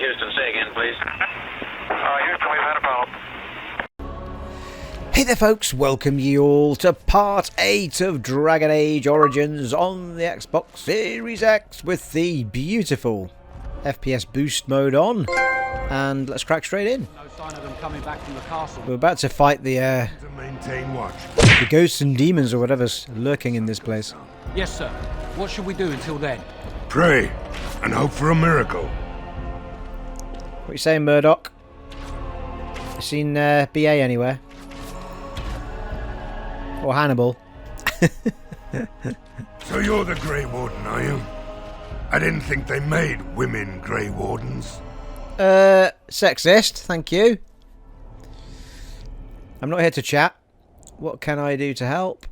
Houston, say again, please. Houston, we've had a problem. Hey there folks, welcome you all to part 8 of Dragon Age Origins on the Xbox Series X with the beautiful FPS boost mode on. And let's crack straight in. No sign of them coming back from the castle. We're about to fight the ghosts and demons or whatever's lurking in this place. Yes, sir. What should we do until then? Pray and hope for a miracle. What you saying, Murdock? You seen BA anywhere? Or Hannibal? So you're the Grey Warden, are you? I didn't think they made women Grey Wardens. Sexist, thank you. I'm not here to chat. What can I do to help?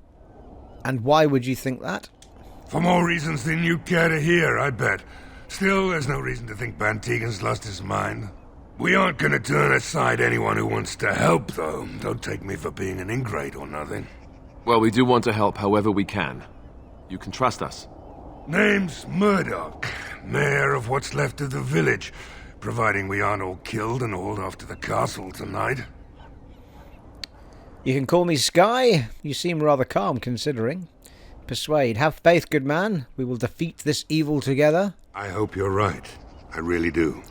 And why would you think that? For more reasons than you care to hear, I bet. Still, there's no reason to think Bantegan's lost his mind. We aren't gonna turn aside anyone who wants to help, though. Don't take me for being an ingrate or nothing. Well, we do want to help however we can. You can trust us. Name's Murdock, mayor of what's left of the village, providing we aren't all killed and hauled off to the castle tonight. You can call me Sky. You seem rather calm considering. Persuade. Have faith, good man. We will defeat this evil together. I hope you're right. I really do.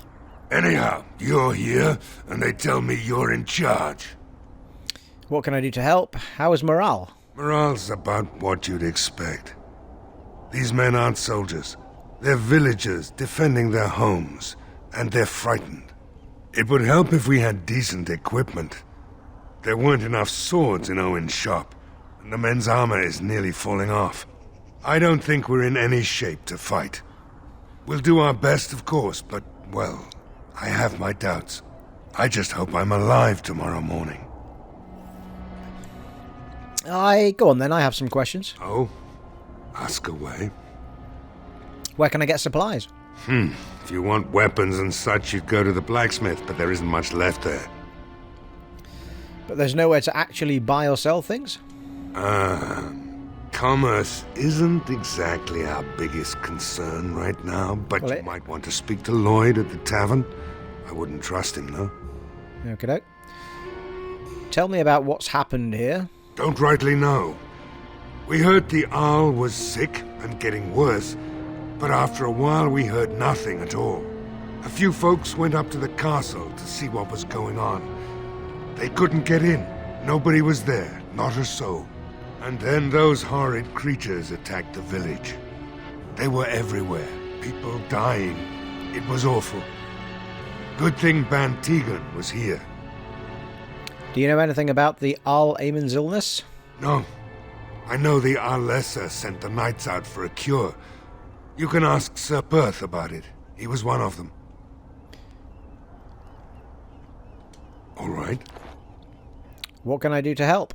Anyhow, you're here, and they tell me you're in charge. What can I do to help? How is morale? Morale's about what you'd expect. These men aren't soldiers. They're villagers defending their homes, and they're frightened. It would help if we had decent equipment. There weren't enough swords in Owen's shop, and the men's armor is nearly falling off. I don't think we're in any shape to fight. We'll do our best, of course, but, well, I have my doubts. I just hope I'm alive tomorrow morning. Go on then, I have some questions. Oh? Ask away. Where can I get supplies? If you want weapons and such, you'd go to the blacksmith, but there isn't much left there. But there's nowhere to actually buy or sell things? Commerce isn't exactly our biggest concern right now, but Well, you might want to speak to Lloyd at the tavern. I wouldn't trust him, though. Okey-doke. Tell me about what's happened here. Don't rightly know. We heard the Arl was sick and getting worse, but after a while we heard nothing at all. A few folks went up to the castle to see what was going on. They couldn't get in. Nobody was there, not a soul. And then those horrid creatures attacked the village. They were everywhere, people dying. It was awful. Good thing Bantegan was here. Do you know anything about the Arl Amon's illness? No. I know the Arlessa sent the knights out for a cure. You can ask Sir Perth about it. He was one of them. All right. What can I do to help?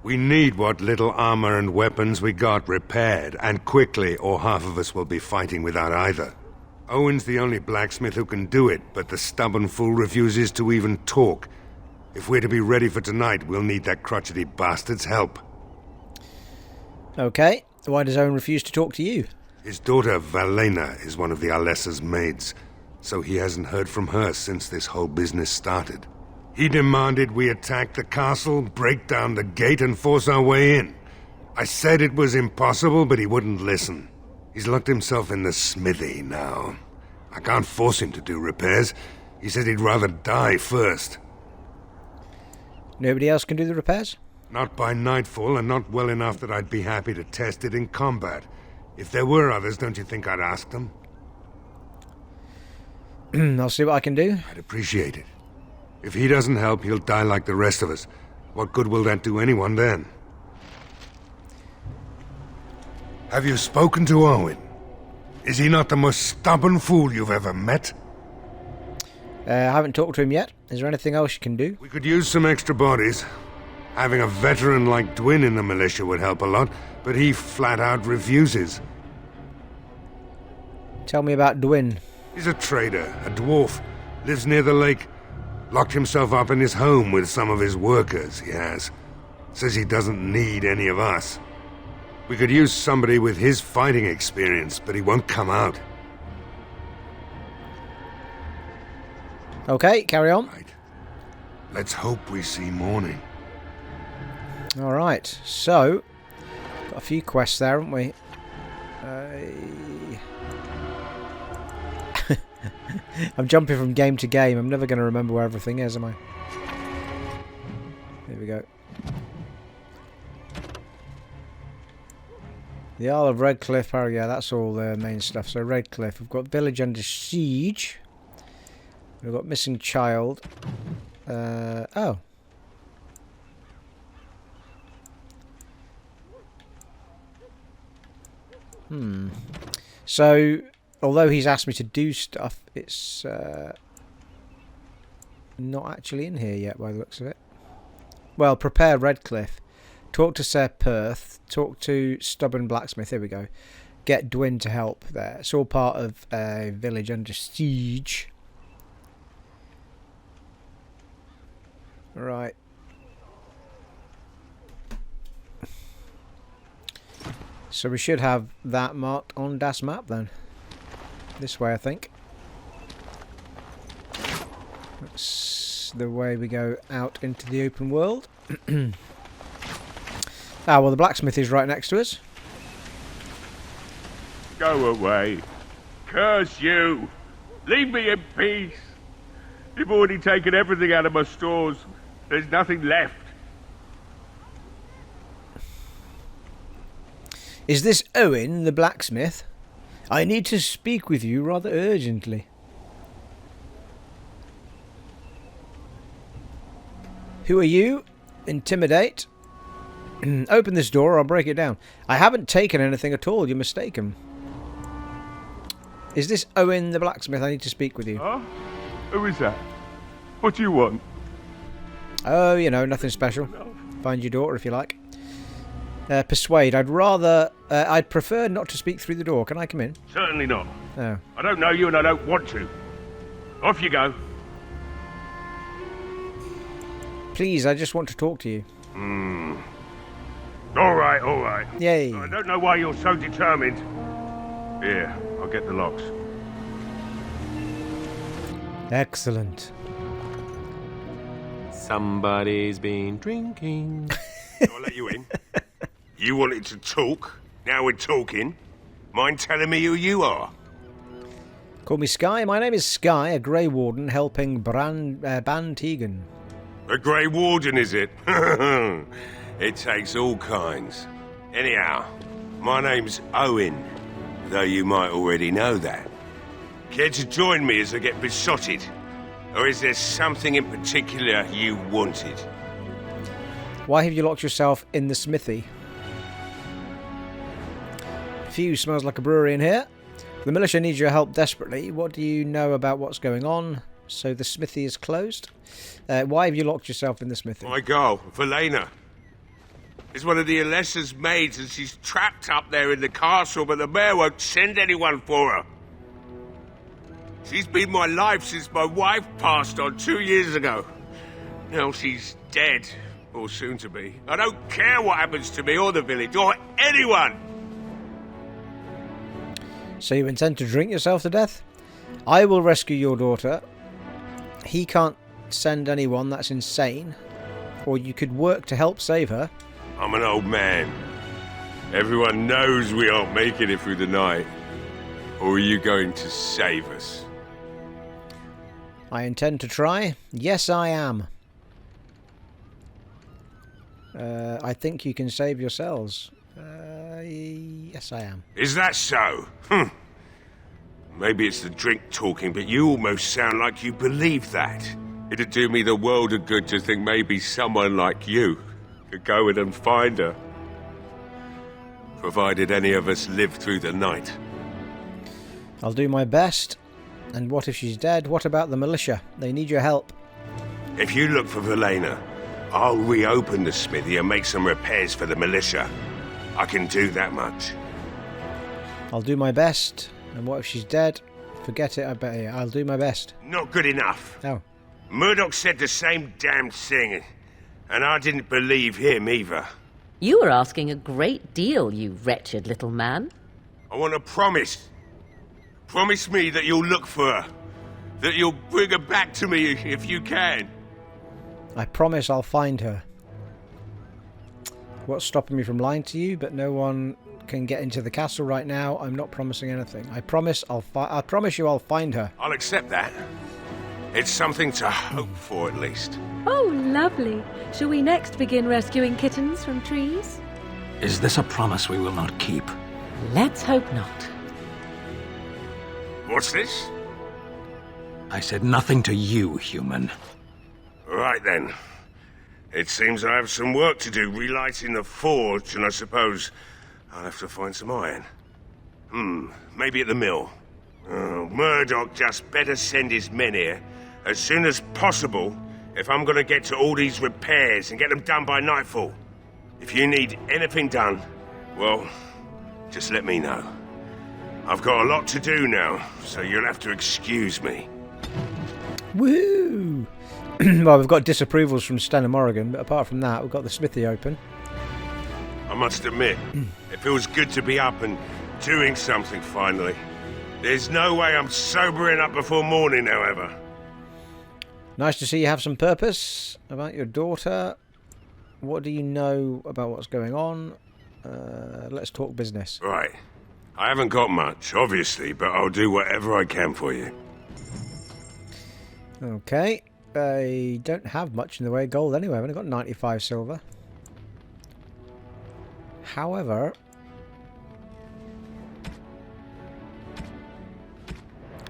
We need what little armor and weapons we got repaired, and quickly, or half of us will be fighting without either. Owen's the only blacksmith who can do it, but the stubborn fool refuses to even talk. If we're to be ready for tonight, we'll need that crotchety bastard's help. Okay. Why does Owen refuse to talk to you? His daughter, Valena, is one of the Arlessa's maids, so he hasn't heard from her since this whole business started. He demanded we attack the castle, break down the gate, and force our way in. I said it was impossible, but he wouldn't listen. He's locked himself in the smithy now. I can't force him to do repairs. He said he'd rather die first. Nobody else can do the repairs? Not by nightfall, and not well enough that I'd be happy to test it in combat. If there were others, don't you think I'd ask them? I'll see what I can do. I'd appreciate it. If he doesn't help, he'll die like the rest of us. What good will that do anyone then? Have you spoken to Owen? Is he not the most stubborn fool you've ever met? I haven't talked to him yet. Is there anything else you can do? We could use some extra bodies. Having a veteran like Dwin in the militia would help a lot, but he flat out refuses. Tell me about Dwin. He's a trader, a dwarf, lives near the lake. Locked himself up in his home with some of his workers, he has. Says he doesn't need any of us. We could use somebody with his fighting experience, but he won't come out. Okay, carry on. Right. Let's hope we see morning. Alright, so, got a few quests there, haven't we? I'm jumping from game to game. I'm never going to remember where everything is, am I? Here we go. The Isle of Redcliffe. Oh yeah, that's all the main stuff. So Redcliffe. We've got village under siege. We've got missing child. Oh. So, although he's asked me to do stuff, it's not actually in here yet by the looks of it. Well, prepare Redcliffe. Talk to Sir Perth. Talk to Stubborn Blacksmith. Here we go. Get Dwin to help there. It's all part of a village under siege. Right. So we should have that marked on Das map then. This way, I think. That's the way we go out into the open world. Ah, well, the blacksmith is right next to us. Go away. Curse you. Leave me in peace. You've already taken everything out of my stores. There's nothing left. Is this Owen, the blacksmith? I need to speak with you rather urgently. Who are you? Intimidate. Open this door or I'll break it down. I haven't taken anything at all. You're mistaken. Is this Owen, the blacksmith? I need to speak with you. Huh? Who is that? What do you want? Oh, you know, nothing special. Find your daughter if you like. Persuade. I'd prefer not to speak through the door. Can I come in? Certainly not. Oh. I don't know you and I don't want to. Off you go. Please, I just want to talk to you. All right, all right. Yay. I don't know why you're so determined. Here, I'll get the locks. Excellent. Somebody's been drinking. I'll let you in. You wanted to talk. Now we're talking. Mind telling me who you are? Call me Sky. My name is Sky, a Grey Warden helping Ban Tegan. A Grey Warden, is it? It takes all kinds. Anyhow, my name's Owen, though you might already know that. Care to join me as I get besotted? Or is there something in particular you wanted? Why have you locked yourself in the smithy? Phew, smells like a brewery in here. The militia needs your help desperately. What do you know about what's going on? So the smithy is closed. Why have you locked yourself in the smithy? My girl, Valena, is one of the Alessa's maids and she's trapped up there in the castle, but the mayor won't send anyone for her. She's been my life since my wife passed on 2 years ago. Now she's dead, or soon to be. I don't care what happens to me or the village, or anyone! So you intend to drink yourself to death? I will rescue your daughter. He can't send anyone, that's insane. Or you could work to help save her. I'm an old man. Everyone knows we aren't making it through the night. Or are you going to save us? I intend to try. Yes, I am. I think you can save yourselves. Yes, I am. Is that so? Maybe it's the drink talking, but you almost sound like you believe that. It'd do me the world of good to think maybe someone like you could go in and find her. Provided any of us live through the night. I'll do my best. And what if she's dead? What about the militia? They need your help. If you look for Valena, I'll reopen the smithy and make some repairs for the militia. I can do that much. I'll do my best. And what if she's dead? Forget it, I bet you. I'll do my best. Not good enough. Oh. Murdock said the same damn thing, and I didn't believe him either. You were asking a great deal, you wretched little man. I want a promise. Promise me that you'll look for her. that you'll bring her back to me if you can. I promise I'll find her. What's stopping me from lying to you? But no one can get into the castle right now. I'm not promising anything. I promise I promise you I'll find her. I'll accept that. It's something to hope for, at least. Oh, lovely. Shall we next begin rescuing kittens from trees? Is this a promise we will not keep? Let's hope not. What's this? I said nothing to you, human. Right then. It seems I have some work to do relighting the forge, and I suppose I'll have to find some iron. Maybe at the mill. Oh, Murdock just better send his men here as soon as possible if I'm gonna get to all these repairs and get them done by nightfall. If you need anything done, well, just let me know. I've got a lot to do now, so you'll have to excuse me. Woo! Well, we've got disapprovals from Sten and Morrigan, but apart from that, we've got the smithy open. I must admit, it feels good to be up and doing something finally. There's no way I'm sobering up before morning, however. Nice to see you have some purpose. About your daughter, what do you know about what's going on? Let's talk business. Right. I haven't got much, obviously, but I'll do whatever I can for you. Okay. I don't have much in the way of gold anyway. I've only got 95 silver. However,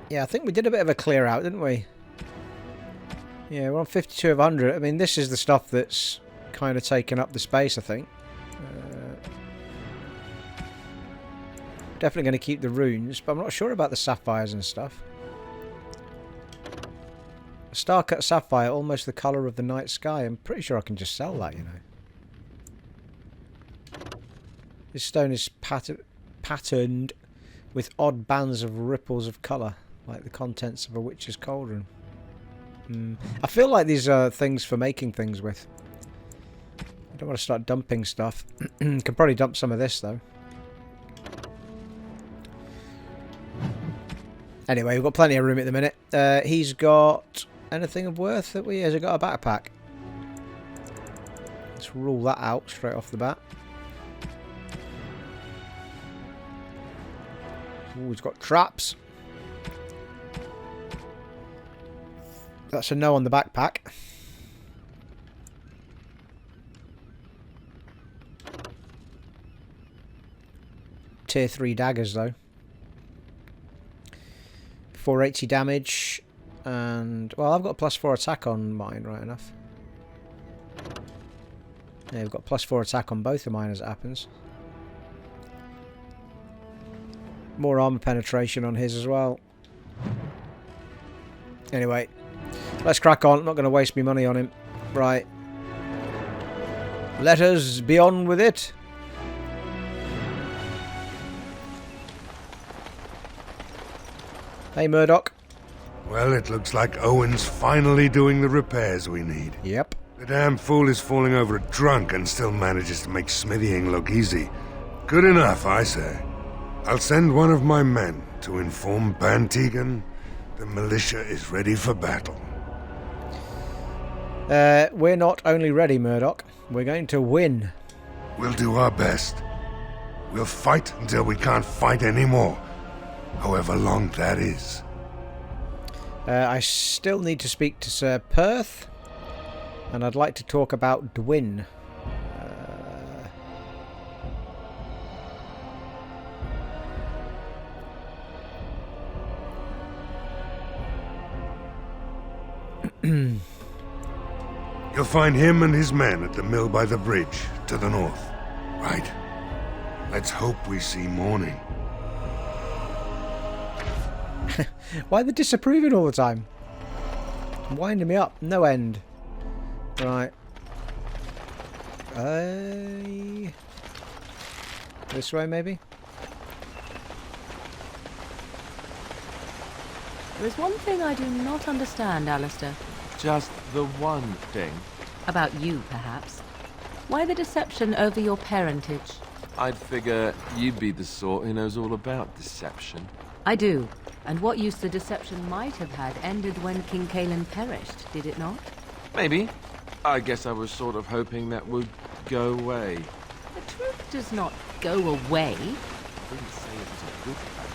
yeah, I think we did a bit of a clear out, didn't we? Yeah, we're on 52 of 100. I mean, this is the stuff that's kind of taken up the space, I think. Definitely going to keep the runes, but I'm not sure about the sapphires and stuff. A star-cut sapphire, almost the colour of the night sky. I'm pretty sure I can just sell that, you know. This stone is patterned with odd bands of ripples of colour, like the contents of a witch's cauldron. I feel like these are things for making things with. I don't want to start dumping stuff. Can probably dump some of this, though. Anyway, we've got plenty of room at the minute. He's got anything of worth that we... Has he got a backpack? Let's rule that out straight off the bat. Ooh, he's got traps. That's a no on the backpack. Tier 3 daggers, though. 480 damage. And, well, I've got +4 attack on mine, right enough. Yeah, we've got +4 attack on both of mine as it happens. More armor penetration on his as well. Anyway, let's crack on. I'm not going to waste my money on him. Right. Let us be on with it. Hey, Murdock. Well, it looks like Owen's finally doing the repairs we need. Yep. The damn fool is falling over drunk and still manages to make smithying look easy. Good enough, I say. I'll send one of my men to inform Bantegan the militia is ready for battle. We're not only ready, Murdock. We're going to win. We'll do our best. We'll fight until we can't fight anymore. However long that is. I still need to speak to Sir Perth. And I'd like to talk about Dwin. You'll find him and his men at the mill by the bridge, to the north. Right. Let's hope we see morning. Why are they disapproving all the time? Winding me up. No end. Right. This way, maybe? There is one thing I do not understand, Alistair. Just the one thing. About you, perhaps. Why the deception over your parentage? I'd figure you'd be the sort who knows all about deception. I do. And what use the deception might have had ended when King Caelan perished, did it not? Maybe. I guess I was sort of hoping that would go away. The truth does not go away. I didn't say it was a good thing.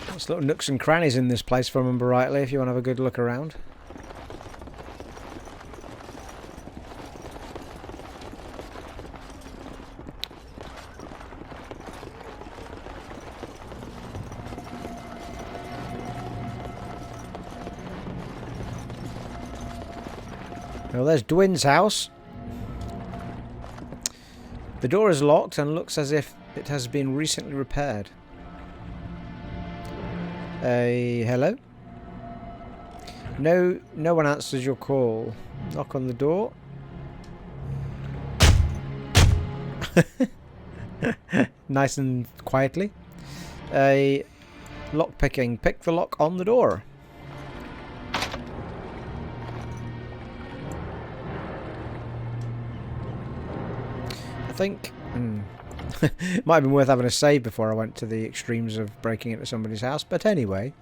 There's little nooks and crannies in this place, if I remember rightly, if you want to have a good look around. Well, there's Dwin's house. The door is locked and looks as if it has been recently repaired. Hello? No one answers your call. Knock on the door. Nice and quietly. Lock picking. Pick the lock on the door. I think might have been worth having a save before I went to the extremes of breaking into somebody's house, but anyway.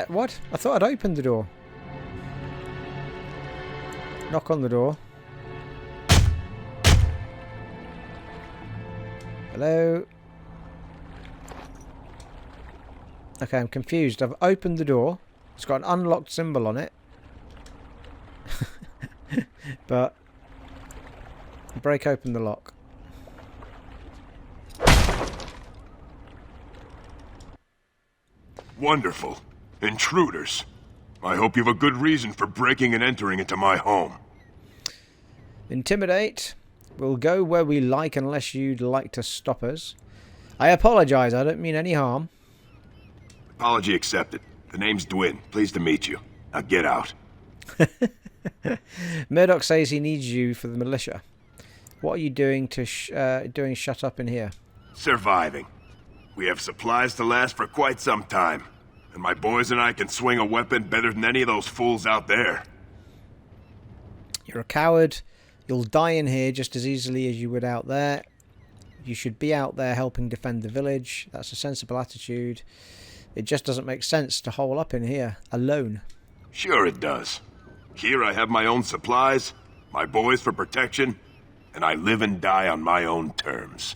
What? I thought I'd opened the door. Knock on the door. Hello? Okay, I'm confused. I've opened the door. It's got an unlocked symbol on it. But break open the lock. Wonderful. Intruders. I hope you have a good reason for breaking and entering into my home. Intimidate. We'll go where we like unless you'd like to stop us. I apologise. I don't mean any harm. Apology accepted. The name's Dwin. Pleased to meet you. Now get out. Murdock says he needs you for the militia. What are you doing doing shut up in here? Surviving. We have supplies to last for quite some time. And my boys and I can swing a weapon better than any of those fools out there. You're a coward. You'll die in here just as easily as you would out there. You should be out there helping defend the village. That's a sensible attitude. It just doesn't make sense to hole up in here, alone. Sure it does. Here I have my own supplies, my boys for protection, and I live and die on my own terms.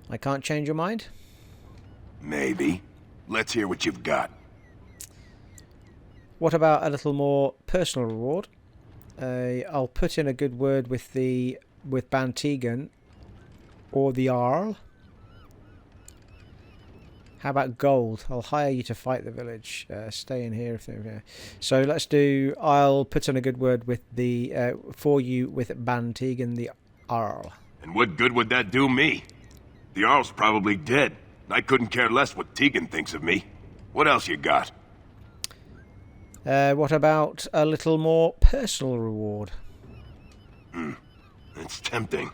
I can't change your mind? Maybe. Let's hear what you've got. What about a little more personal reward? I'll put in a good word with Bantegan or the Arl. How about gold? I'll hire you to fight the village. Stay in here if they're here. So let's do. I'll put in a good word with for you with Bantegan the Arl. And what good would that do me? The Arl's probably dead. I couldn't care less what Tegan thinks of me. What else you got? What about a little more personal reward? It's tempting.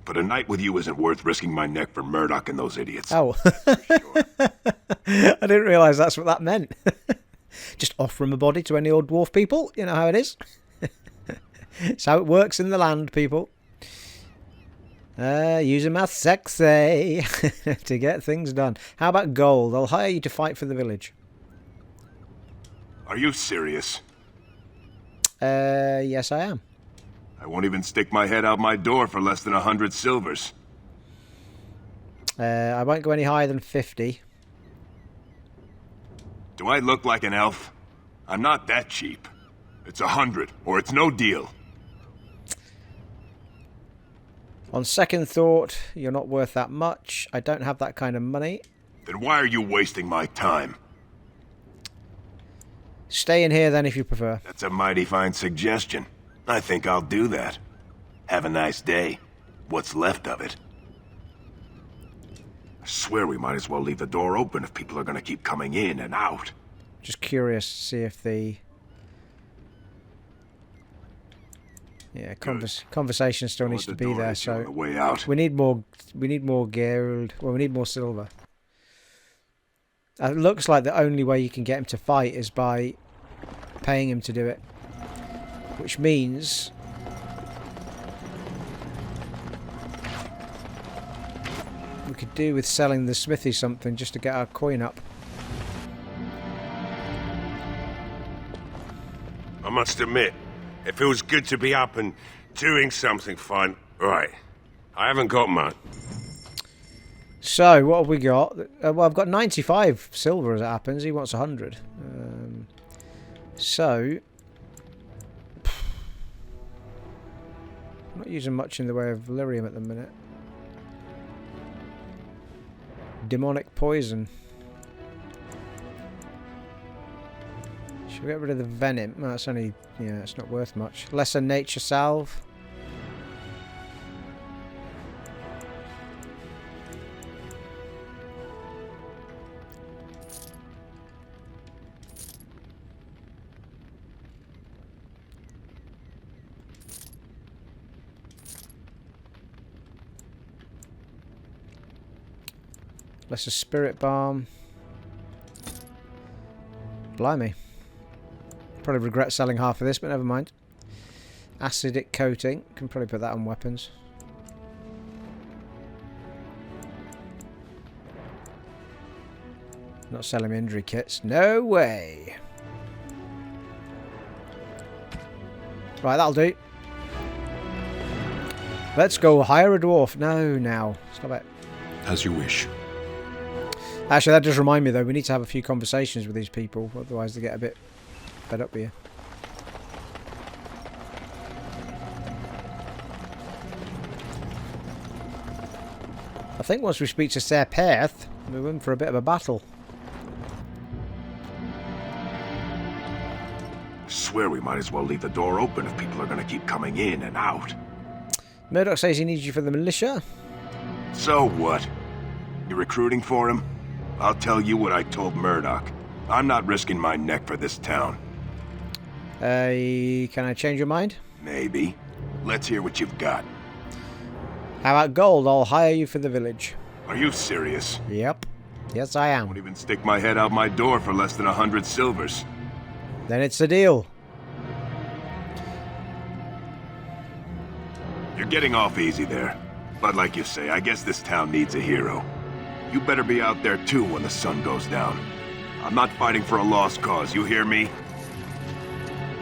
But a night with you isn't worth risking my neck for Murdock and those idiots. Oh. Sure. I didn't realise that's what that meant. Just offer him a body to any old dwarf people. You know how it is. It's how it works in the land, people. Using my sexy to get things done. How about gold? I'll hire you to fight for the village. Are you serious? Yes, I am. I won't even stick my head out my door for less than 100 silvers. I won't go any higher than 50. Do I look like an elf? I'm not that cheap. It's 100, or it's no deal. On second thought, you're not worth that much. I don't have that kind of money. Then why are you wasting my time? Stay in here then if you prefer. That's a mighty fine suggestion. I think I'll do that. Have a nice day. What's left of it. I swear we might as well leave the door open if people are going to keep coming in and out. Just curious to see if the... Yeah, conversation still needs to be there. So on the way out. we need more. We need more gold. Well, we need more silver. It looks like the only way you can get him to fight is by paying him to do it, which means we could do with selling the smithy something just to get our coin up. I must admit, it feels good to be up and doing something fun. Right. I haven't got much. So, what have we got? Well, I've got 95 silver as it happens. He wants 100. So, I'm not using much in the way of lyrium at the minute. Demonic poison. Should we get rid of the venom? Well, it's only, yeah, it's not worth much. Lesser nature salve. Lesser spirit balm. Blimey. Probably regret selling half of this, but never mind. Acidic coating. Can probably put that on weapons. Not selling injury kits. No way. Right, that'll do. Let's go hire a dwarf. No, now. Stop it. As you wish. Actually, that does remind me, though, we need to have a few conversations with these people, otherwise they get a bit fed up with you. I think once we speak to Sir Perth, we're in for a bit of a battle. Swear we might as well leave the door open if people are going to keep coming in and out. Murdock says he needs you for the militia. So what? You recruiting for him? I'll tell you what I told Murdock. I'm not risking my neck for this town. Can I change your mind? Maybe. Let's hear what you've got. How about gold? I'll hire you for the village. Are you serious? Yep. Yes, I am. Won't even stick my head out my door for less than 100 silvers. Then it's a deal. You're getting off easy there. But like you say, I guess this town needs a hero. You better be out there too when the sun goes down. I'm not fighting for a lost cause, you hear me?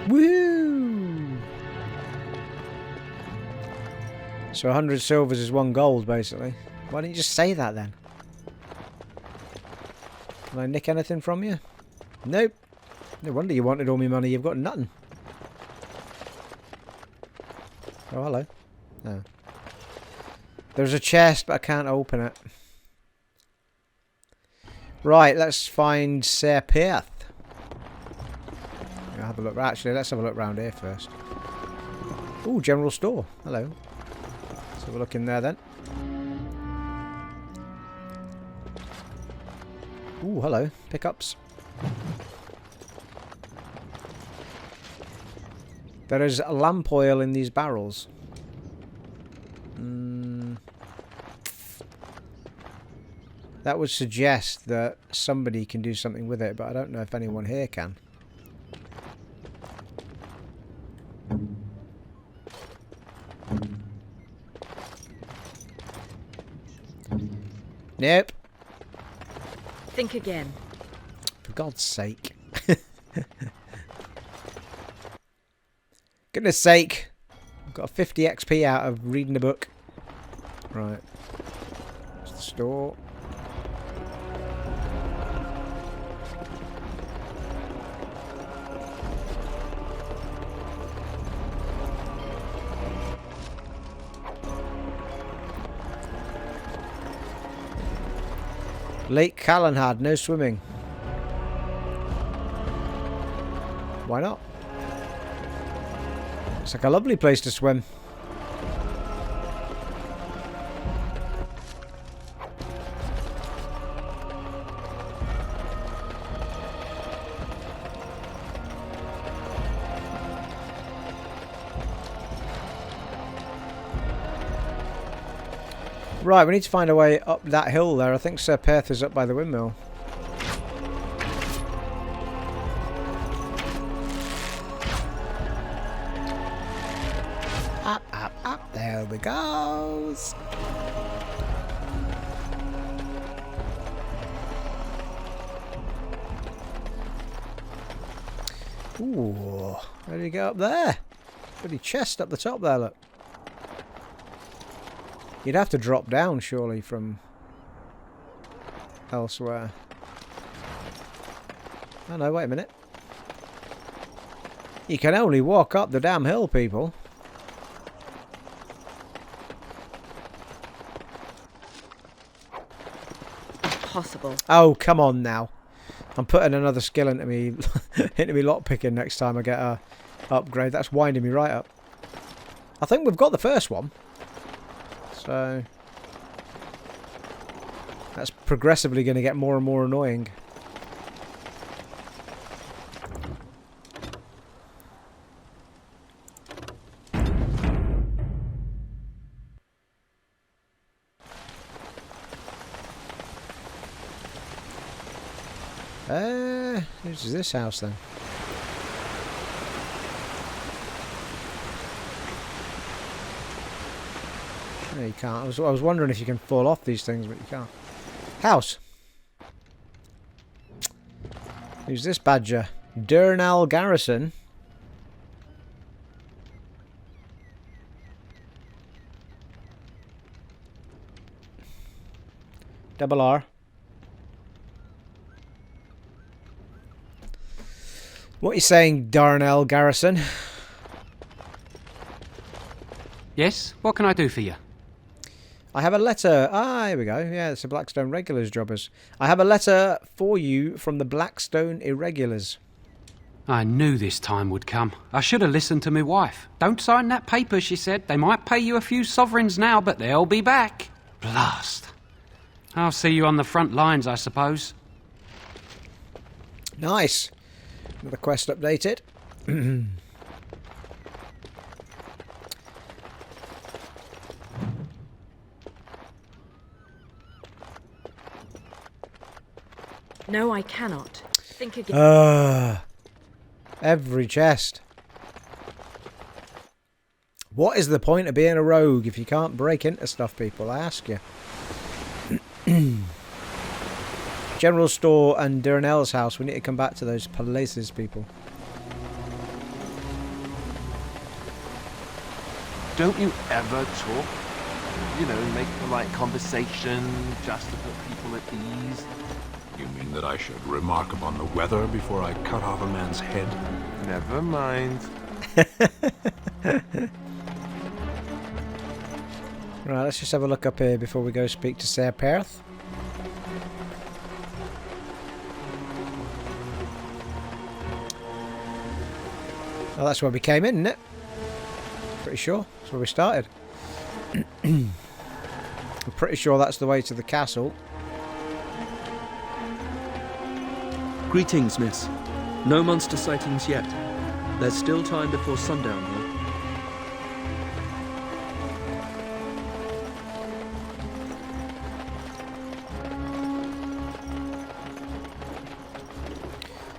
Woo! So 100 silvers is 1 gold, basically. Why didn't you just say that then? Can I nick anything from you? Nope. No wonder you wanted all my money. You've got nothing. Oh, hello. No. There's a chest, but I can't open it. Right, let's find Sir Perth. I'll have a look. Actually, let's have a look round here first. Ooh, general store. Hello. Let's have a look in there then. Ooh, hello. Pickups. There is lamp oil in these barrels. That would suggest that somebody can do something with it, but I don't know if anyone here can. Nope. Think again. For God's sake. Goodness sake. I've got 50 XP out of reading a book. Right. It's the store. Lake Callanhad, no swimming. Why not? It's like a lovely place to swim. Right, we need to find a way up that hill there. I think Sir Perth is up by the windmill. Up, up, up. There we go. Ooh, how do you go up there? Pretty chest up the top there, look. You'd have to drop down, surely, from elsewhere. Oh no, wait a minute. You can only walk up the damn hill, people. Impossible. Oh, come on now. I'm putting another skill into me lockpicking next time I get a upgrade. That's winding me right up. I think we've got the first one. So that's progressively going to get more and more annoying. Who's this house then? No, you can't. I was wondering if you can fall off these things, but you can't. House. Who's this badger? Dernal Garrison. Double R. What are you saying, Dernal Garrison? Yes? What can I do for you? I have a letter. Ah, here we go. Yeah, it's the Blackstone Regulars jobbers. I have a letter for you from the Blackstone Irregulars. I knew this time would come. I should have listened to my wife. Don't sign that paper, she said. They might pay you a few sovereigns now, but they'll be back. Blast. I'll see you on the front lines, I suppose. Nice. Another quest updated. No, I cannot. Think again. Every chest. What is the point of being a rogue if you can't break into stuff, people? I ask you. General store and Dernal's house. We need to come back to those places, people. Don't you ever talk? You know, make polite conversation just to put people at ease. You mean that I should remark upon the weather before I cut off a man's head? Never mind. Right, let's just have a look up here before we go speak to Sir Perth. Well, that's where we came in, isn't it? Pretty sure. That's where we started. I'm pretty sure that's the way to the castle. Greetings, miss. No monster sightings yet. There's still time before sundown, though.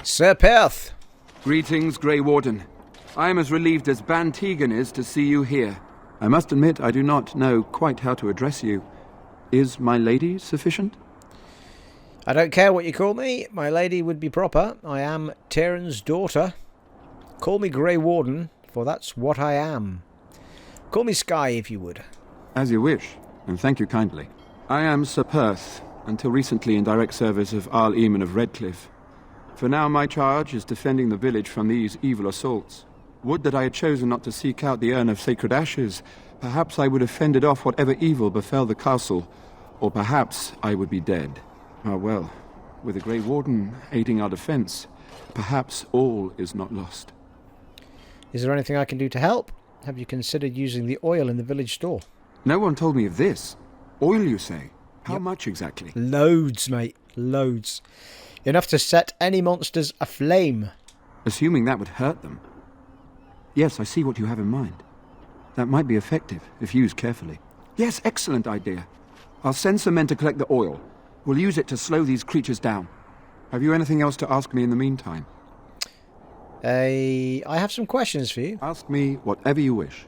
Sir Perth! Greetings, Grey Warden. I am as relieved as Ban Tegan is to see you here. I must admit I do not know quite how to address you. Is my lady sufficient? I don't care what you call me. My lady would be proper. I am Tyrion's daughter. Call me Grey Warden, for that's what I am. Call me Sky, if you would. As you wish, and thank you kindly. I am Sir Perth, until recently in direct service of Arl Eamon of Redcliffe. For now my charge is defending the village from these evil assaults. Would that I had chosen not to seek out the urn of sacred ashes. Perhaps I would have fended off whatever evil befell the castle, or perhaps I would be dead. Ah well, with the Grey Warden aiding our defence, perhaps all is not lost. Is there anything I can do to help? Have you considered using the oil in the village store? No one told me of this. Oil, you say? How much exactly? Loads, mate. Loads. Enough to set any monsters aflame. Assuming that would hurt them. Yes, I see what you have in mind. That might be effective, if used carefully. Yes, excellent idea. I'll send some men to collect the oil. We'll use it to slow these creatures down. Have you anything else to ask me in the meantime? I have some questions for you. Ask me whatever you wish.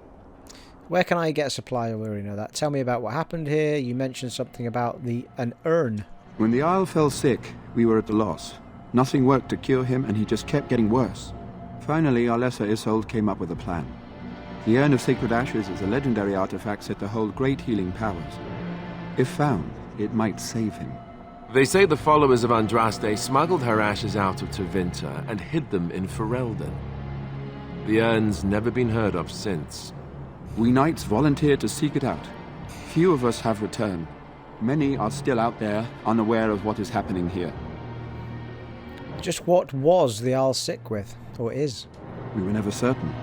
Where can I get a supply? I already know that. Tell me about what happened here. You mentioned something about an urn. When the Isle fell sick, we were at a loss. Nothing worked to cure him, and he just kept getting worse. Finally, our lesser Isolde came up with a plan. The Urn of Sacred Ashes is a legendary artifact said to hold great healing powers. If found, it might save him. They say the followers of Andraste smuggled her ashes out of Tevinter and hid them in Ferelden. The urn's never been heard of since. We knights volunteered to seek it out. Few of us have returned. Many are still out there, unaware of what is happening here. Just what was the Isle sick with, or is? We were never certain.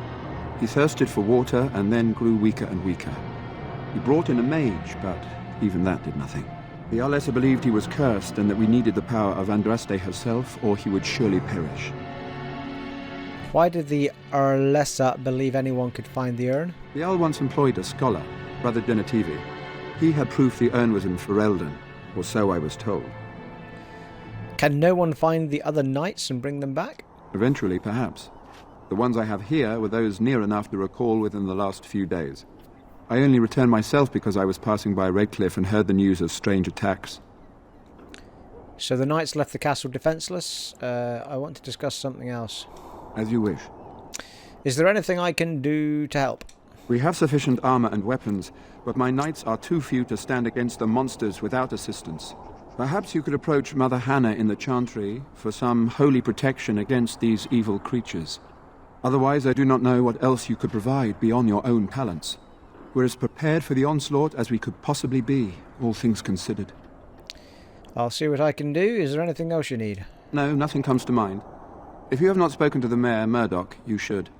He thirsted for water and then grew weaker and weaker. He brought in a mage, but even that did nothing. The Arlessa believed he was cursed and that we needed the power of Andraste herself, or he would surely perish. Why did the Arlessa believe anyone could find the urn? The Earl once employed a scholar, Brother Denativi. He had proof the urn was in Ferelden, or so I was told. Can no one find the other knights and bring them back? Eventually, perhaps. The ones I have here were those near enough to recall within the last few days. I only returned myself because I was passing by Redcliffe and heard the news of strange attacks. So the knights left the castle defenceless. I want to discuss something else. As you wish. Is there anything I can do to help? We have sufficient armor and weapons, but my knights are too few to stand against the monsters without assistance. Perhaps you could approach Mother Hannah in the Chantry for some holy protection against these evil creatures. Otherwise, I do not know what else you could provide beyond your own talents. We're as prepared for the onslaught as we could possibly be, all things considered. I'll see what I can do. Is there anything else you need? No, nothing comes to mind. If you have not spoken to the mayor, Murdock, you should.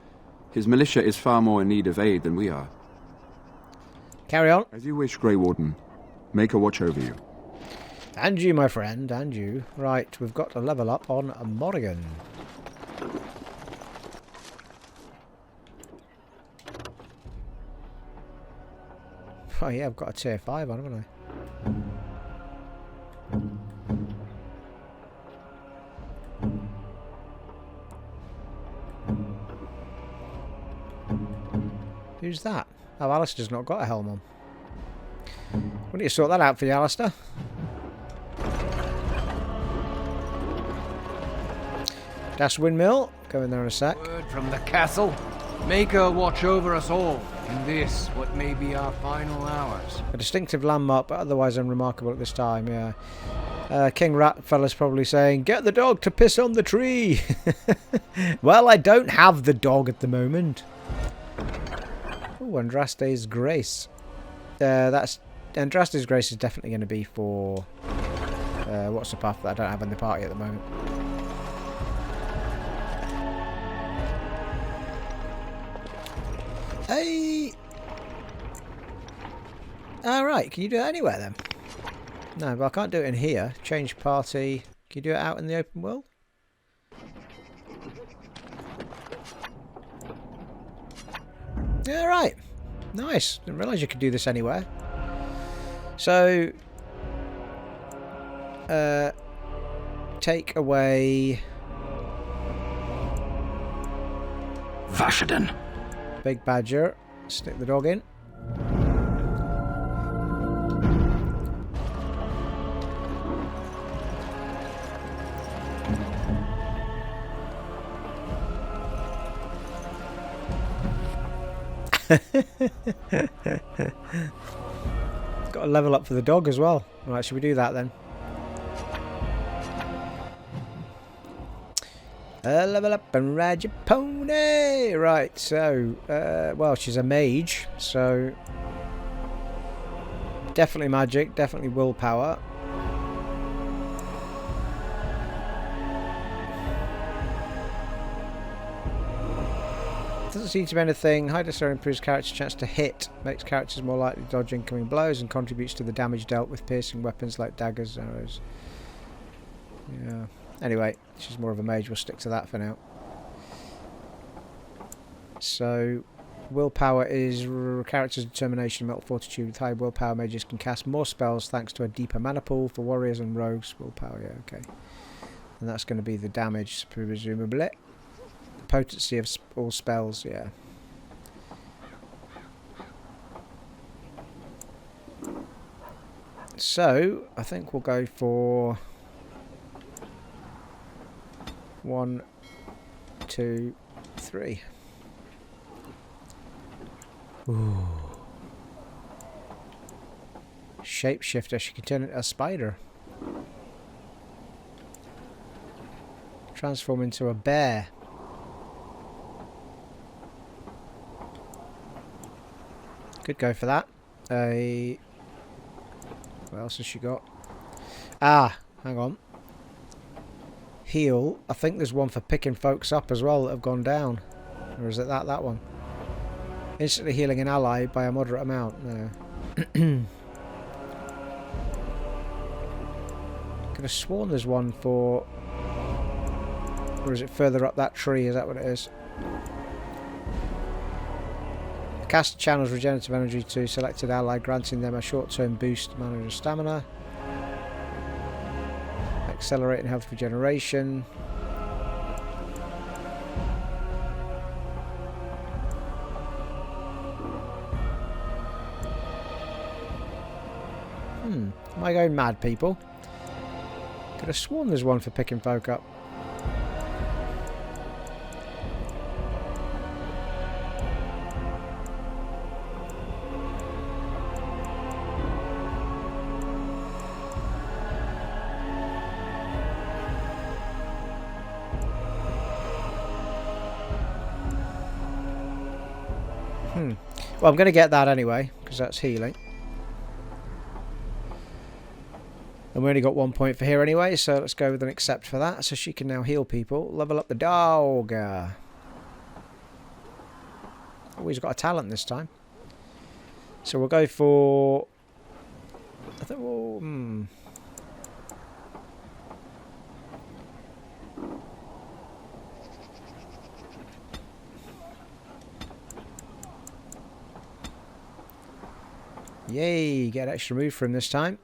His militia is far more in need of aid than we are. Carry on. As you wish, Grey Warden. Make a watch over you. And you, my friend, and you. Right, we've got to level up on Morrigan. Oh yeah, I've got a tier 5 on, haven't I? Who's that? Oh, Alistair's not got a helm on. We need to sort that out for you, Alistair. That's Windmill. Go in there in a sec. Word from the castle. Make her watch over us all in this, what may be our final hours. A distinctive landmark, but otherwise unremarkable at this time, yeah. King Ratfella's probably saying, get the dog to piss on the tree. Well, I don't have the dog at the moment. Oh, Andraste's Grace. Andraste's Grace is definitely going to be for... what's the path that I don't have in the party at the moment? Hey! Alright, can you do it anywhere then? No, but I can't do it in here. Change party. Can you do it out in the open world? Alright. Nice. Didn't realise you could do this anywhere. So... take away... Vashaden. Big Badger. Stick the dog in. Got a level up for the dog as well. Right, should we do that then? Level up and ride your pony! Right, so, well, she's a mage, so... definitely magic, definitely willpower. Doesn't seem to be anything. High Dexterity improves character's chance to hit, makes characters more likely to dodge incoming blows, and contributes to the damage dealt with piercing weapons like daggers, arrows. Yeah. Anyway, she's more of a mage. We'll stick to that for now. So, Willpower is character's determination, mental fortitude. With high willpower, mages can cast more spells thanks to a deeper mana pool. For warriors and rogues, willpower, yeah, okay. And that's going to be the damage, presumably. The potency of all spells, yeah. So, I think we'll go for 1, 2, 3. Ooh. Shapeshifter, she can turn into a spider. Transform into a bear. Could go for that. What else has she got? Ah, hang on. Heal. I think there's one for picking folks up as well that have gone down. Or is it that one? Instantly healing an ally by a moderate amount. No. Could have sworn there's one for... Or is it further up that tree? Is that what it is? Cast channels regenerative energy to selected ally, granting them a short-term boost mana and stamina. Accelerating health regeneration. Am I going mad, people? Could have sworn there's one for picking folk up. Well, I'm going to get that anyway, because that's healing. And we only got 1 point for here anyway, so let's go with an accept for that, so she can now heal people. Level up the dog. Oh, he's got a talent this time. So we'll go for... I think we'll... Yay, get extra move for him this time.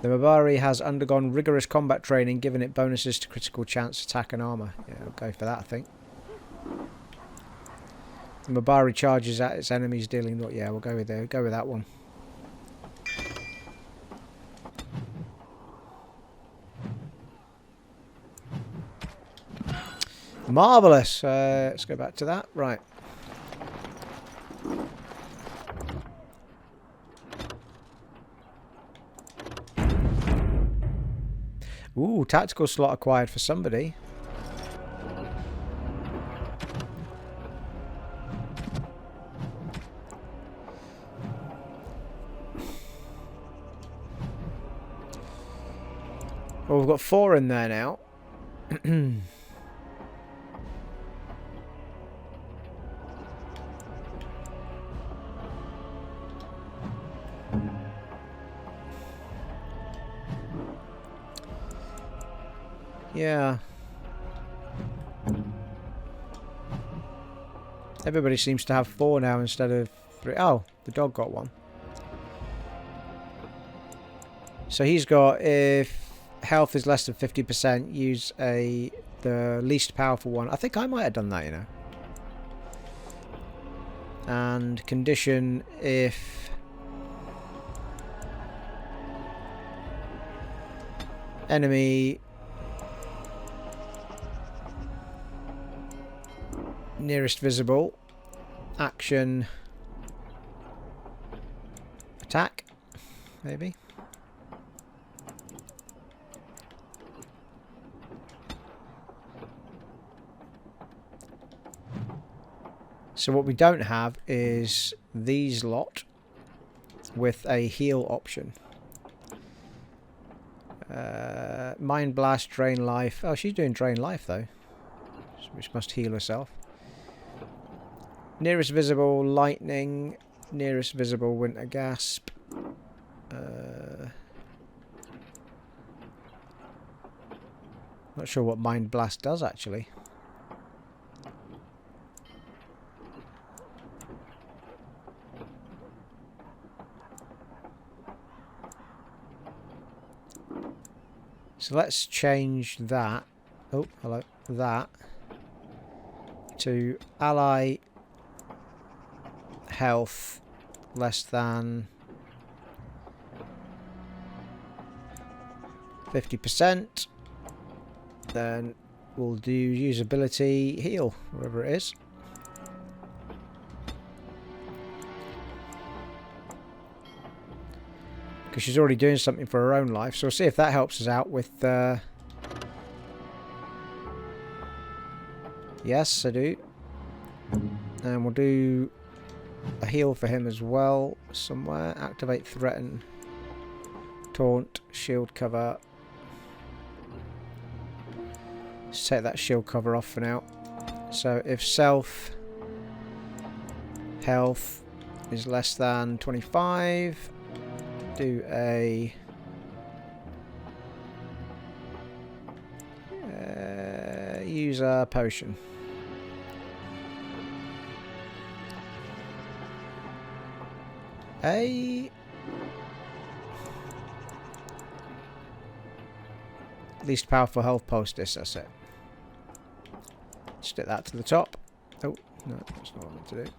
The Mabari has undergone rigorous combat training, giving it bonuses to critical chance, attack and armour. Yeah, I'll go for that, I think. The Mabari charges at its enemies, dealing... Yeah, we'll go with that one. Marvellous. Let's go back to that. Right. Ooh, tactical slot acquired for somebody. Well, we've got 4 in there now. Yeah. Everybody seems to have 4 now instead of 3. Oh, the dog got 1. So he's got, if health is less than 50%, use the least powerful one. I think I might have done that, you know. And condition, if enemy nearest visible, action, attack, maybe. So what we don't have is these lot with a heal option. Mind Blast, Drain Life. Oh, she's doing Drain Life though, which must heal herself. Nearest visible, lightning. Nearest visible, winter gasp. Not sure what Mind Blast does actually. So let's change that. Oh, hello. That to ally health less than 50%. Then we'll do usability heal, wherever it is. Because she's already doing something for her own life, so we'll see if that helps us out with... Yes, I do. And we'll do a heal for him as well, somewhere. Activate threaten. Taunt, shield cover. Let's take that shield cover off for now. So if self health is less than 25, do a use a potion. Least powerful health poultice, that's it. Stick that to the top. Oh, no, that's not what I meant to do.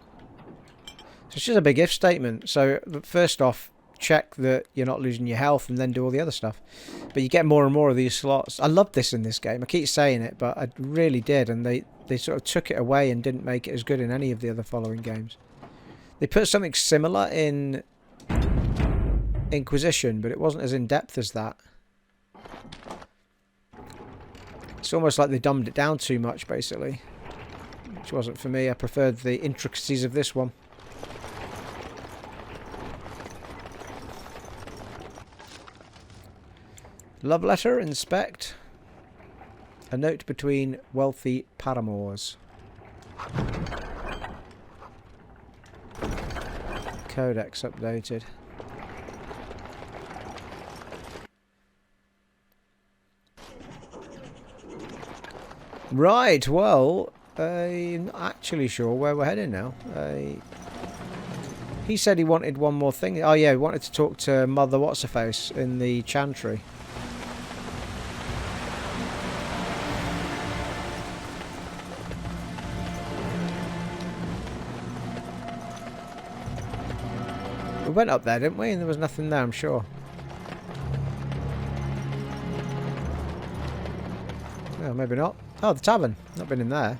So it's just a big if statement. So first off, check that you're not losing your health and then do all the other stuff. But you get more and more of these slots. I love this in this game. I keep saying it, but I really did. And they sort of took it away and didn't make it as good in any of the other following games. They put something similar in Inquisition, but it wasn't as in-depth as that. It's almost like they dumbed it down too much, basically. Which wasn't for me. I preferred the intricacies of this one. Love letter, inspect. A note between wealthy paramours. Codex updated. Right, well, I'm not actually sure where we're heading now. He said he wanted one more thing. Oh yeah, he wanted to talk to Mother What's-Her-Face in the Chantry. We went up there, didn't we? And there was nothing there, I'm sure. Oh, maybe not. Oh, the tavern. Not been in there.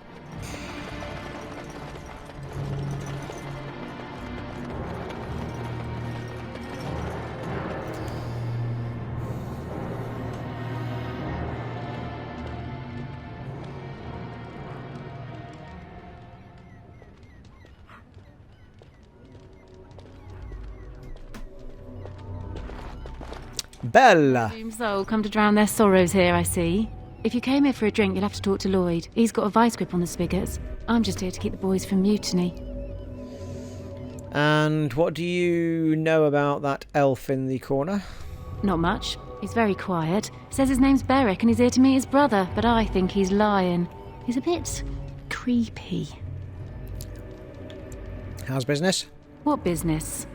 Bella! So, come to drown their sorrows here, I see. If you came here for a drink, you'll have to talk to Lloyd. He's got a vice grip on the spigots. I'm just here to keep the boys from mutiny. And what do you know about that elf in the corner? Not much. He's very quiet. Says his name's Berwick and he's here to meet his brother, but I think he's lying. He's a bit creepy. How's business? What business?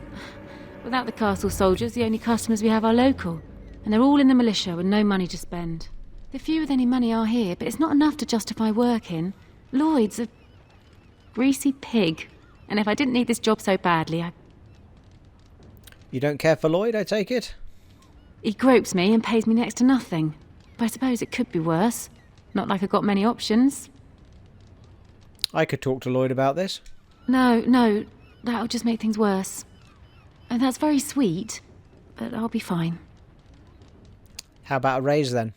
Without the castle soldiers, the only customers we have are local. And they're all in the militia with no money to spend. The few with any money are here, but it's not enough to justify working. Lloyd's a greasy pig. And if I didn't need this job so badly, You don't care for Lloyd, I take it? He gropes me and pays me next to nothing. But I suppose it could be worse. Not like I've got many options. I could talk to Lloyd about this. No, that'll just make things worse. And that's very sweet, but I'll be fine. How about a raise then?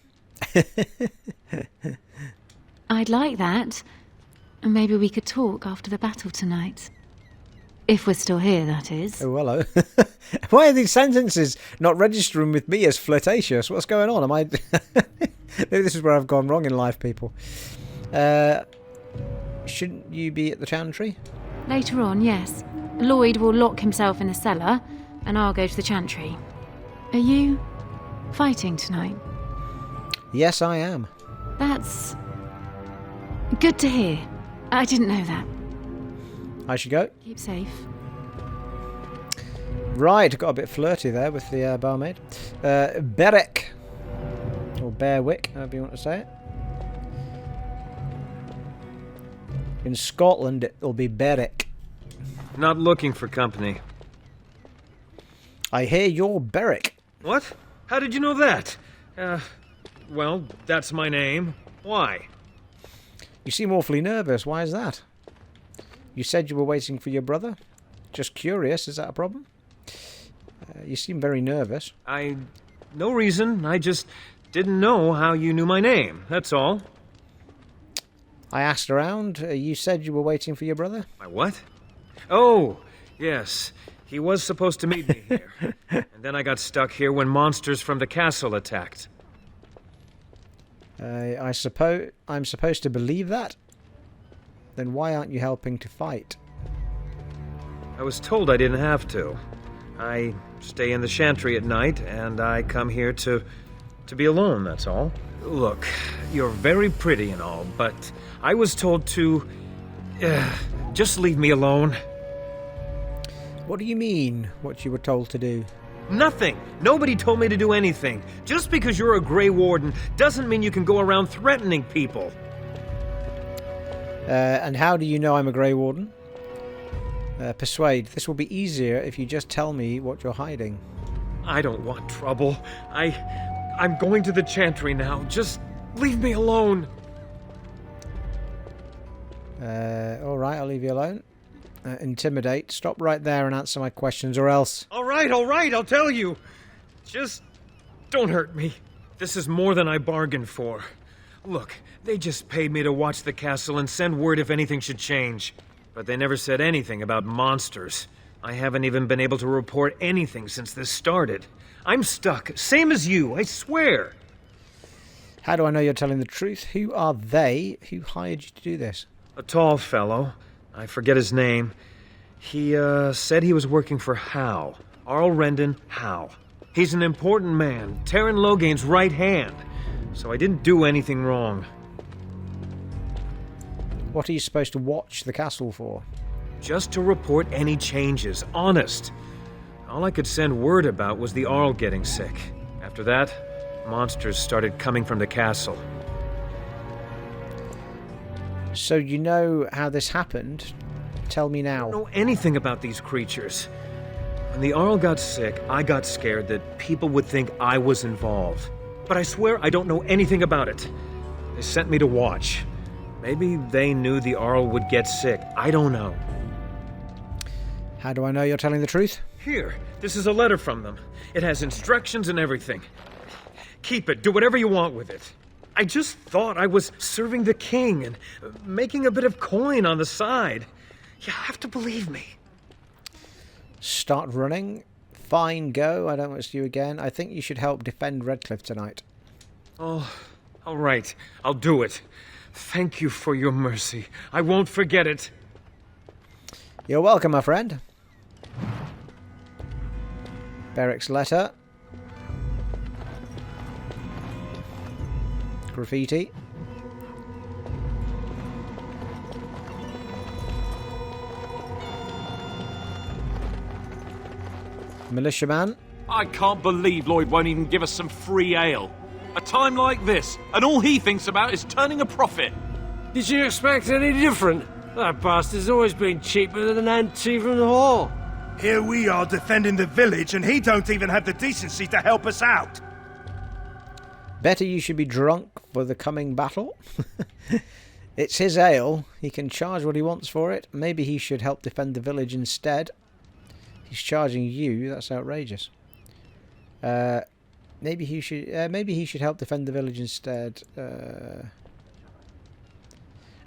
I'd like that. And maybe we could talk after the battle tonight. If we're still here, that is. Oh, hello. Why are these sentences not registering with me as flirtatious? What's going on? Am I... Maybe this is where I've gone wrong in life, people. Shouldn't you be at the Chantry? Later on, yes. Lloyd will lock himself in the cellar, and I'll go to the Chantry. Are you fighting tonight? Yes, I am. That's good to hear. I didn't know that. I should go. Keep safe. Right, got a bit flirty there with the barmaid. Berwick. Or Berwick, however you want to say it. In Scotland, it'll be Berwick. Not looking for company. I hear you're Berwick. What? How did you know that? Well, that's my name. Why? You seem awfully nervous. Why is that? You said you were waiting for your brother? Just curious, is that a problem? You seem very nervous. No reason. I just didn't know how you knew my name, that's all. I asked around. You said you were waiting for your brother? My what? Oh, yes. He was supposed to meet me here. And then I got stuck here when monsters from the castle attacked. I suppose I'm supposed to believe that? Then why aren't you helping to fight? I was told I didn't have to. I stay in the chantry at night, and I come here to be alone, that's all. Look, you're very pretty and all, but I was told to... just leave me alone. What do you mean, what you were told to do? Nothing! Nobody told me to do anything. Just because you're a Grey Warden doesn't mean you can go around threatening people. And how do you know I'm a Grey Warden? Persuade, this will be easier if you just tell me what you're hiding. I don't want trouble. I'm going to the chantry now. Just leave me alone. Alright, I'll leave you alone. Intimidate. Stop right there and answer my questions, or else... All right, I'll tell you. Just don't hurt me. This is more than I bargained for. Look, they just paid me to watch the castle and send word if anything should change. But they never said anything about monsters. I haven't even been able to report anything since this started. I'm stuck, same as you, I swear. How do I know you're telling the truth? Who are they who hired you to do this? A tall fellow. I forget his name. He, said he was working for Howe. Arl Rendon Howe. He's an important man, Taron Loghain's right hand. So I didn't do anything wrong. What are you supposed to watch the castle for? Just to report any changes, honest. All I could send word about was the Arl getting sick. After that, monsters started coming from the castle. So you know how this happened? Tell me now. I don't know anything about these creatures. When the Arl got sick, I got scared that people would think I was involved. But I swear I don't know anything about it. They sent me to watch. Maybe they knew the Arl would get sick. I don't know. How do I know you're telling the truth? Here, this is a letter from them. It has instructions and everything. Keep it. Do whatever you want with it. I just thought I was serving the king and making a bit of coin on the side. You have to believe me. Start running. Fine, go. I don't want to see you again. I think you should help defend Redcliffe tonight. Oh, all right. I'll do it. Thank you for your mercy. I won't forget it. You're welcome, my friend. Berwick's letter. Graffiti. Militiaman. I can't believe Lloyd won't even give us some free ale. A time like this, and all he thinks about is turning a profit. Did you expect any different? That bastard's always been cheaper than an ante from the hall. Here we are defending the village, and he don't even have the decency to help us out. Better you should be drunk for the coming battle. It's his ale. He can charge what he wants for it. Maybe he should help defend the village instead. He's charging you. That's outrageous. Maybe he should help defend the village instead.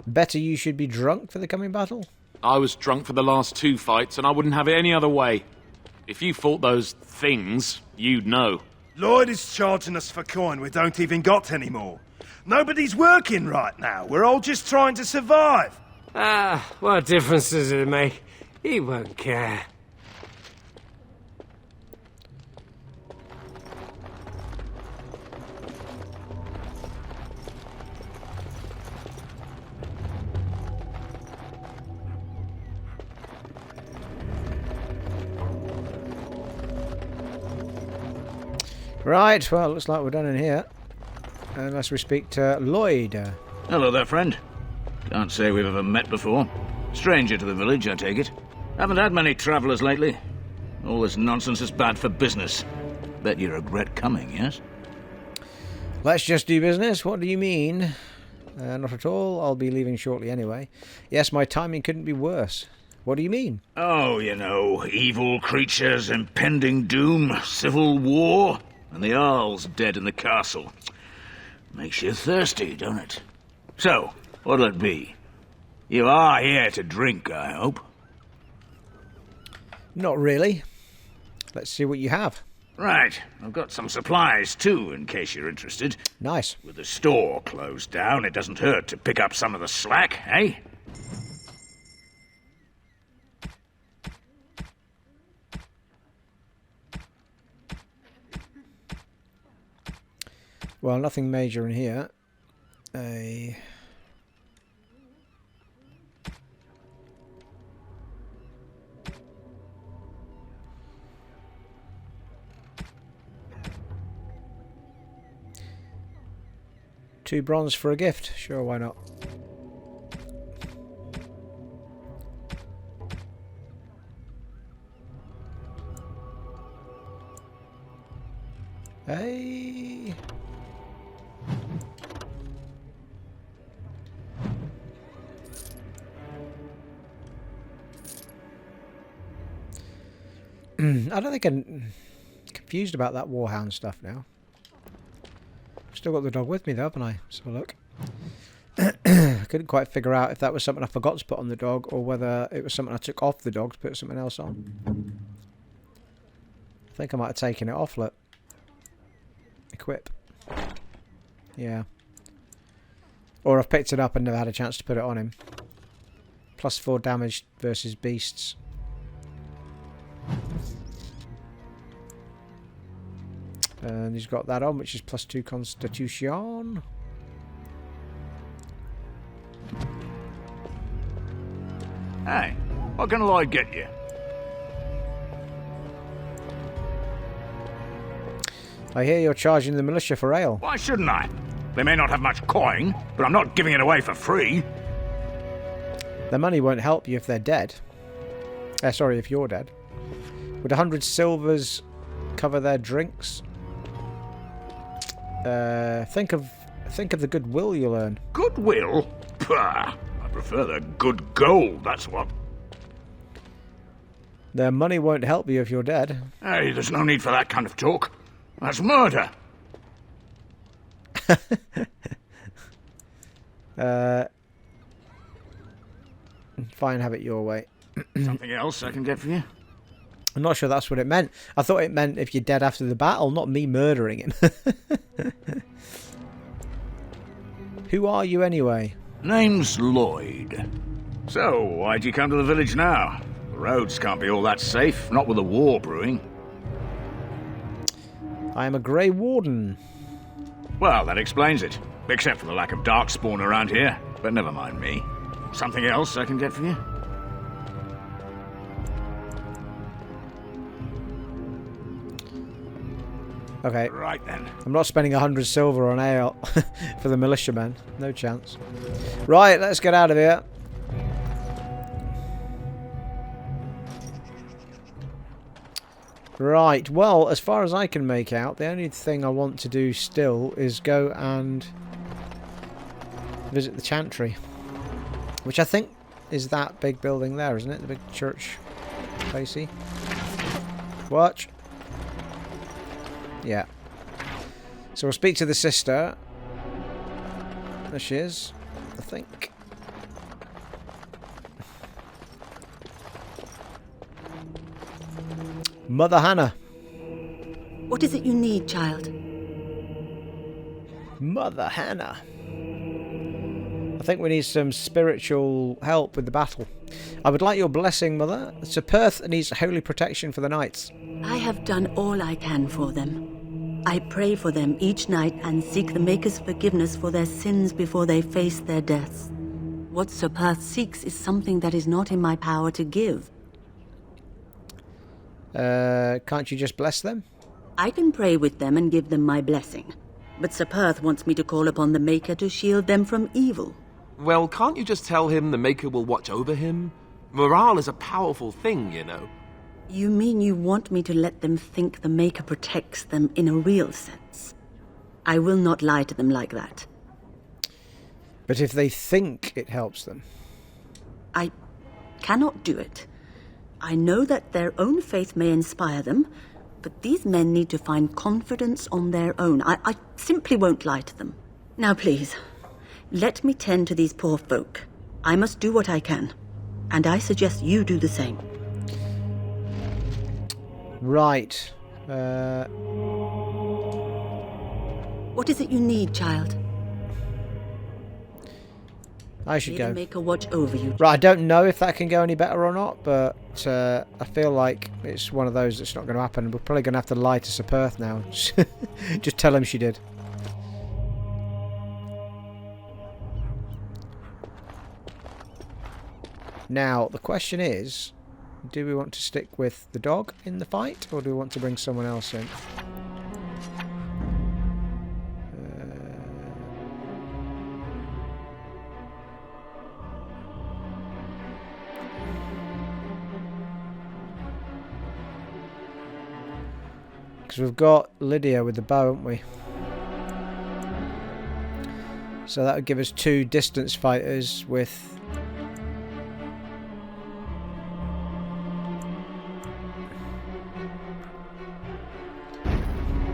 Better you should be drunk for the coming battle. I was drunk for the last 2 fights, and I wouldn't have it any other way. If you fought those things, you'd know. Lloyd is charging us for coin we don't even got anymore. Nobody's working right now. We're all just trying to survive. What difference does it make? He won't care. Right, well, looks like we're done in here. unless we speak to Lloyd. Hello there, friend. Can't say we've ever met before. Stranger to the village, I take it. Haven't had many travellers lately. All this nonsense is bad for business. Bet you regret coming, yes? Let's just do business. What do you mean? Not at all. I'll be leaving shortly anyway. Yes, my timing couldn't be worse. What do you mean? Oh, you know, evil creatures, impending doom, civil war, and the Earl's dead in the castle. Makes you thirsty, don't it? So, what'll it be? You are here to drink, I hope? Not really. Let's see what you have. Right, I've got some supplies too, in case you're interested. Nice. With the store closed down, it doesn't hurt to pick up some of the slack, eh? Well, nothing major in here. Two bronze for a gift. Sure, why not? Hey. I don't think I'm confused about that warhound stuff now. Still got the dog with me though, haven't I? Let's have a look. I couldn't quite figure out if that was something I forgot to put on the dog or whether it was something I took off the dog to put something else on. I think I might have taken it off, look. Equip. Yeah. Or I've picked it up and never had a chance to put it on him. +4 damage versus beasts. And he's got that on, which is +2 constitution. Hey, what can Lloyd get you? I hear you're charging the militia for ale. Why shouldn't I? They may not have much coin, but I'm not giving it away for free. The money won't help you if they're dead. Sorry, if you're dead. Would 100 silvers cover their drinks? Think of the goodwill you'll earn. Goodwill? Pah! I prefer the good gold, that's what. Their money won't help you if you're dead. Hey, there's no need for that kind of talk. That's murder. Fine, have it your way. Something else I can get for you? I'm not sure that's what it meant. I thought it meant if you're dead after the battle, not me murdering him. Who are you anyway? Name's Lloyd. So, why'd you come to the village now? The roads can't be all that safe, not with a war brewing. I am a Grey Warden. Well, that explains it. Except for the lack of darkspawn around here. But never mind me. Something else I can get for you? Okay. Right then. I'm not spending 100 silver on ale for the militiamen. No chance. Right, let's get out of here. Right, well, as far as I can make out, the only thing I want to do still is go and visit the chantry. Which I think is that big building there, isn't it? The big church placey. Watch. Yeah. So we'll speak to the sister. There she is, I think. Mother Hannah. What is it you need, child? Mother Hannah. I think we need some spiritual help with the battle. I would like your blessing, Mother. Sir Perth needs holy protection for the knights. I have done all I can for them. I pray for them each night and seek the Maker's forgiveness for their sins before they face their deaths. What Sir Perth seeks is something that is not in my power to give. Can't you just bless them? I can pray with them and give them my blessing. But Sir Perth wants me to call upon the Maker to shield them from evil. Well, can't you just tell him the Maker will watch over him? Morale is a powerful thing, you know. You mean you want me to let them think the Maker protects them in a real sense? I will not lie to them like that. But if they think it helps them? I cannot do it. I know that their own faith may inspire them, but these men need to find confidence on their own. I simply won't lie to them. Now, please, let me tend to these poor folk. I must do what I can, and I suggest you do the same. Right. What is it you need, child? I should go. May the Maker watch over you. Right, I don't know if that can go any better or not, but I feel like it's one of those that's not going to happen. We're probably going to have to lie to Sir Perth now. Just tell him she did. Now, the question is, do we want to stick with the dog in the fight, or do we want to bring someone else in? Because we've got Lydia with the bow, haven't we? So that would give us 2 distance fighters with...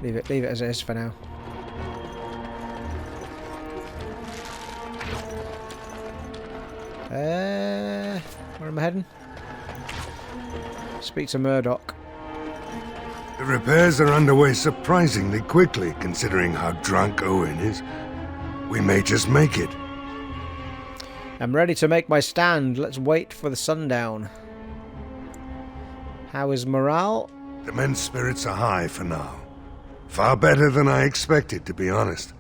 Leave it as it is for now. Where am I heading? Speak to Murdock. The repairs are underway surprisingly quickly, considering how drunk Owen is. We may just make it. I'm ready to make my stand. Let's wait for the sundown. How is morale? The men's spirits are high for now. Far better than I expected, to be honest.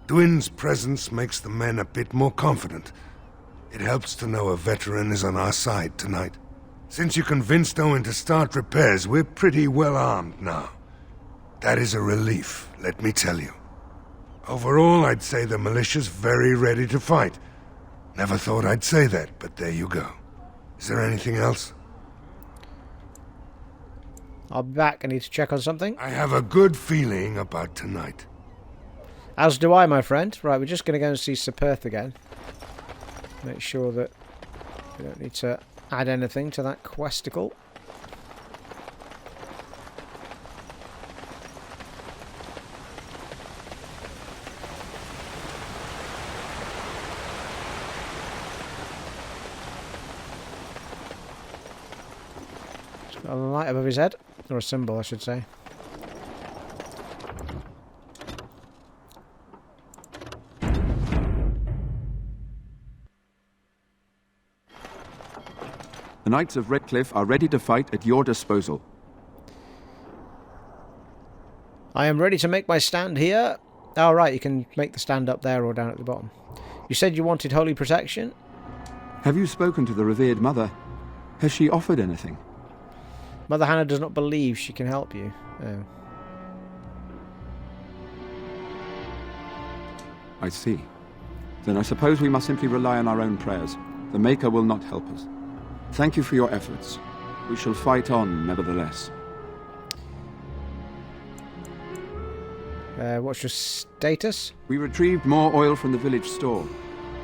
Dwin's presence makes the men a bit more confident. It helps to know a veteran is on our side tonight. Since you convinced Owen to start repairs, we're pretty well armed now. That is a relief, let me tell you. Overall, I'd say the militia's very ready to fight. Never thought I'd say that, but there you go. Is there anything else? I'll be back. I need to check on something. I have a good feeling about tonight. As do I, my friend. Right, we're just going to go and see Sir Perth again. Make sure that we don't need to add anything to that questicle. He's got a light above his head. Or a symbol, I should say. The Knights of Redcliffe are ready to fight at your disposal. I am ready to make my stand here. Oh, right, you can make the stand up there or down at the bottom. You said you wanted holy protection? Have you spoken to the revered mother? Has she offered anything? Mother Hannah does not believe she can help you. Oh. I see. Then I suppose we must simply rely on our own prayers. The Maker will not help us. Thank you for your efforts. We shall fight on, nevertheless. What's your status? We retrieved more oil from the village store.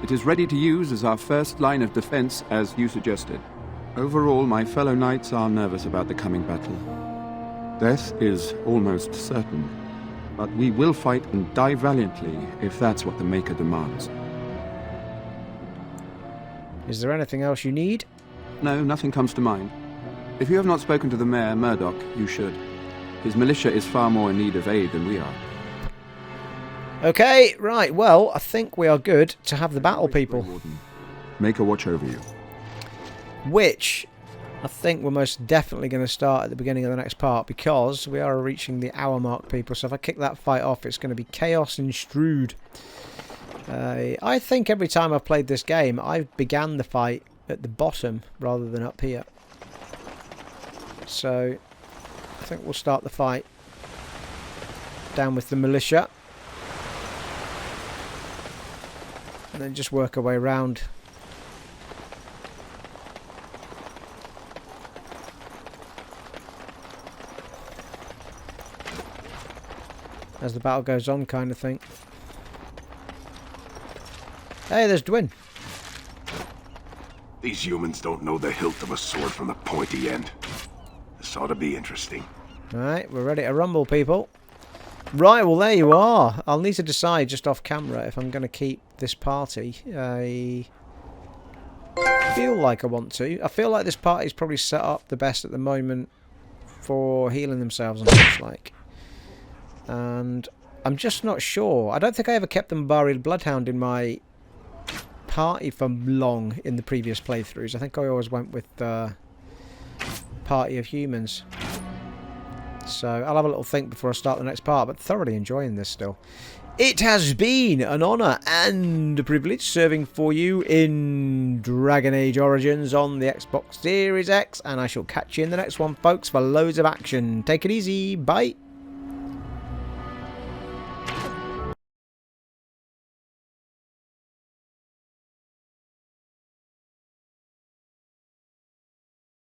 It is ready to use as our first line of defense, as you suggested. Overall, my fellow knights are nervous about the coming battle. Death is almost certain, but we will fight and die valiantly if that's what the Maker demands. Is there anything else you need? No, nothing comes to mind. If you have not spoken to the Mayor, Murdock, you should. His militia is far more in need of aid than we are. Okay, right, well, I think we are good to have the battle, people. Maker watch over you. Which I think we're most definitely going to start at the beginning of the next part, because we are reaching the hour mark, people. So if I kick that fight off, it's going to be chaos and strewed. I think every time I've played this game, I've began the fight at the bottom rather than up here. So I think we'll start the fight down with the militia. and then just work our way around. As the battle goes on, kind of thing. Hey, there's Dwin. These humans don't know the hilt of a sword from the pointy end. This ought to be interesting. Alright, we're ready to rumble, people. Right, well there you are. I'll need to decide just off camera if I'm going to keep this party. I feel like I want to. I feel like this party's probably set up the best at the moment for healing themselves and such like. And I'm just not sure. I don't think I ever kept the Barbarian Bloodhound in my party for long in the previous playthroughs. I think I always went with the party of humans. So I'll have a little think before I start the next part, but thoroughly enjoying this still. It has been an honour and a privilege serving for you in Dragon Age Origins on the Xbox Series X, and I shall catch you in the next one, folks, for loads of action. Take it easy. Bye.